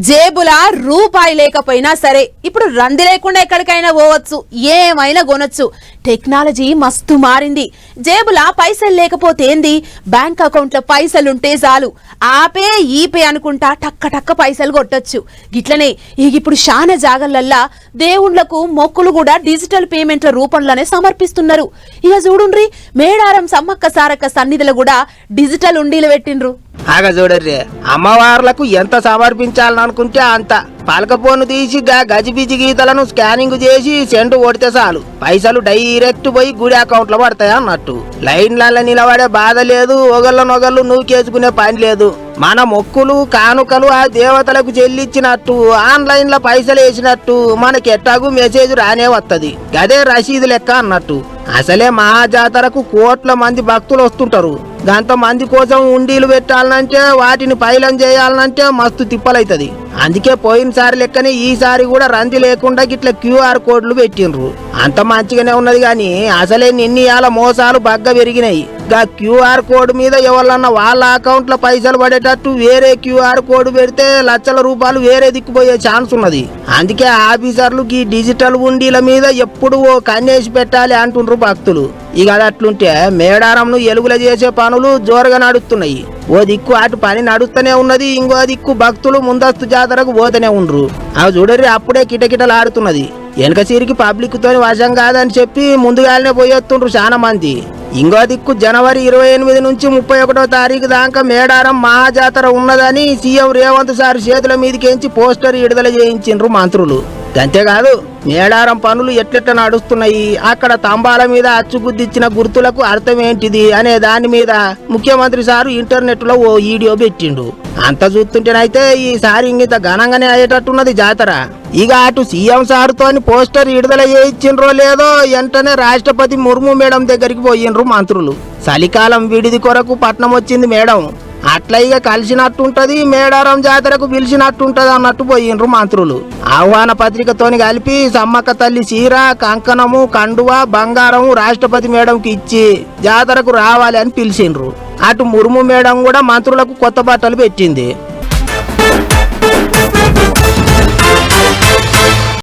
జేబుల రూపాయి లేకపోయినా సరే ఇప్పుడు రంది లేకుండా ఎక్కడికైనా పోవచ్చు, ఏమైనా కొనొచ్చు. టెక్నాలజీ మస్తు మారింది. జేబుల పైసలు లేకపోతే ఏంది, బ్యాంక్ అకౌంట్ లో పైసలుంటే చాలు ఆపే ఈపే అనుకుంటా టక్క టక్క పైసలు కొట్టొచ్చు. గిట్లనే ఇప్పుడు శాన జాగలల్లా దేవుళ్లకు మొక్కులు కూడా డిజిటల్ పేమెంట్ల రూపంలోనే సమర్పిస్తున్నారు. ఇక చూడుండ్రి, మేడారం సమ్మక్క సారక్క సన్నిధిలో కూడా డిజిటల్ ఉండీలు పెట్టిండ్రు. ఆగ చూడర్రే, అమ్మవార్లకు ఎంత సమర్పించాలనుకుంటే అంత పలకపోను తీసి గజిబిజి గీతలను స్కానింగ్ చేసి సెంటు కొడితే చాలు పైసలు డైరెక్ట్ పోయి గుడి అకౌంట్ లో పడతాయి అన్నట్టు. లైన్లలో నిలబడే బాధ లేదు, ఒకళ్ళనొగళ్ళు నూకేసుకునే పని లేదు. మన మొక్కులు కానుకలు ఆ దేవతలకు చెల్లించినట్టు ఆన్లైన్ లో పైసలు వేసినట్టు మనకి ఎట్టాగు మెసేజ్ రానే వస్తది. గదే రసీదు లెక్క అన్నట్టు. అసలే మహాజాతరకు కోట్ల మంది భక్తులు వస్తుంటారు. గంత మంది కోసం ఉండీలు పెట్టాలనంటే వాటిని పైలం చేయాలనంటే మస్తు తిప్పలైతది. అందుకే పోయినసారి లెక్కనే ఈసారి కూడా రంది లేకుండా గిట్ల QR కోడ్లు పెట్టిండ్రు. అంత మంచిగానే ఉన్నది గాని అసలే నిన్నయాల మోసాలు బగ్గ పెరిగినాయి. గా QR కోడ్ మీద ఎవరన్నా వాళ్ళ అకౌంట్ లో పైసలు పడేటట్టు వేరే QR కోడ్ పెడితే లక్షల రూపాయలు వేరే దిక్కుపోయే ఛాన్స్ ఉన్నది. అందుకే ఆఫీసర్లు ఈ డిజిటల్ ఉండీల మీద ఎప్పుడు ఓ కన్నేసి పెట్టాలి అంటుండ్రు భక్తులు. ఇక అట్లుంటే మేడారంను ఎలుగుల చేసే పనులు జోరుగా నడుస్తున్నాయి. ఓ దిక్కు అటు పని నడుస్తూనే ఉన్నది, ఇంకో దిక్కు భక్తులు ముందస్తు జాతరకు పోతూనే ఉండ్రు. అవి చూడరి అప్పుడే కిటకిటలాడుతున్నది. వెనక సిరికి పబ్లిక్ తోని వశం కాదని చెప్పి ముందుగానే పోయొత్తుండ్రు చాలా మంది. ఇంకో దిక్కు జనవరి 28 నుంచి 31వ తారీఖు దాకా మేడారం మహాజాతర ఉన్నదని సీఎం రేవంత్ సార్ చేతుల మీదకించి పోస్టర్ విడుదల చేయించిండ్రు మంత్రులు. అంతేకాదు మేడారం పనులు ఎట్లెట్ట నడుస్తున్నాయి, అక్కడ తంబాల మీద అచ్చుగుద్దిచ్చిన గుర్తులకు అర్థం ఏంటిది అనే దాని మీద ముఖ్యమంత్రి సారు ఇంటర్నెట్ లో ఓ వీడియో పెట్టిండు. అంత చూస్తుంటేనైతే ఈసారి ఇంత ఘనంగానే అయ్యేటట్టున్నది జాతర. ఇక అటు సీఎం సారుతోని పోస్టర్ విడుదల చేయించిండ్రో లేదో వెంటనే రాష్ట్రపతి ముర్ము మేడం దగ్గరికి పోయిండ్రు మంత్రులు. చలికాలం విడిది కొరకు పట్నం వచ్చింది మేడం, అట్లా ఇక కలిసినట్టుంటది, మేడారం జాతరకు పిలిచినట్టుంటది అన్నట్టు పోయిండ్రు మంత్రులు. ఆహ్వాన పత్రికతోని కలిపి సమ్మక్క తల్లి చీర, కంకణము, కండువా, బంగారం రాష్ట్రపతి మేడంకి ఇచ్చి జాతరకు రావాలి అని పిలిచిండ్రు. అటు ముర్ము మేడం కూడా మంత్రులకు కొత్త బట్టలు పెట్టింది.